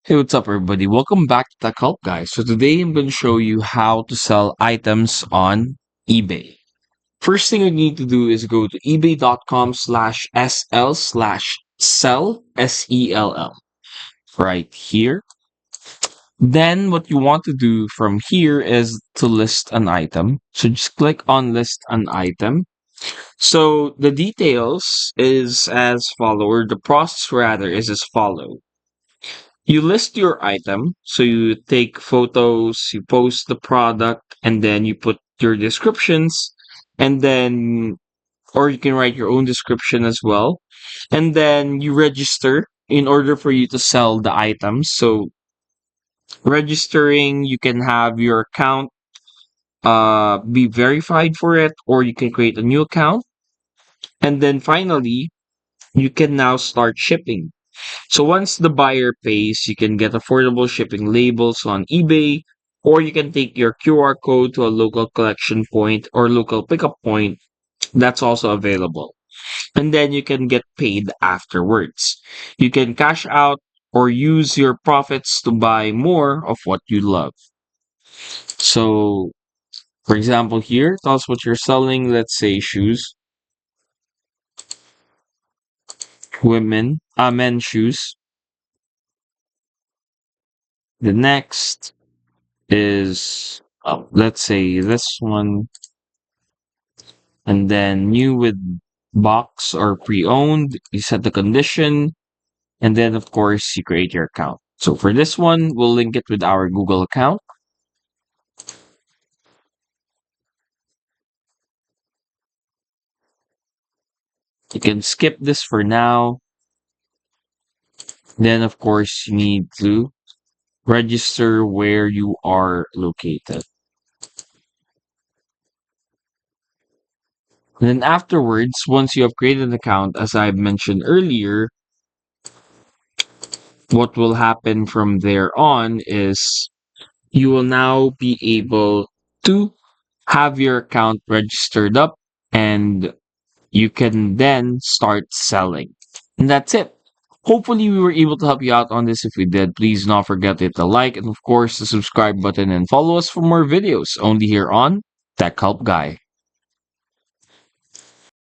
Hey, what's up, everybody? Welcome back to Tech Help, guys. So today I'm going to show you how to sell items on eBay. First thing you need to do is go to ebay.com/sl/sell, SELL, right here. Then what you want to do from here is to list an item. So just click on list an item. So the details is as follow, or the process rather is as follow. You list your item, so you take photos, you post the product, and then you put your descriptions, and then, or you can write your own description as well, and then you register in order for you to sell the items. So, registering, you can have your account be verified for it, or you can create a new account, and then finally, you can now start shipping. So once the buyer pays, you can get affordable shipping labels on eBay, or you can take your QR code to a local collection point or local pickup point. That's also available. And then you can get paid afterwards. You can cash out or use your profits to buy more of what you love. So, for example, here, tell us what you're selling. Let's say shoes, men's shoes. The next is let's say this one, and then new with box or pre-owned. You set the condition, and then of course you create your account. So for this one, we'll link it with our Google account. You can skip this for now. Then of course you need to register where you are located. And then afterwards, once you have created an account, as I mentioned earlier, what will happen from there on is you will now be able to have your account registered up, and you can then start selling. And that's it. Hopefully, we were able to help you out on this. If we did, please do not forget to hit the like and, of course, the subscribe button and follow us for more videos only here on Tech Help Guy.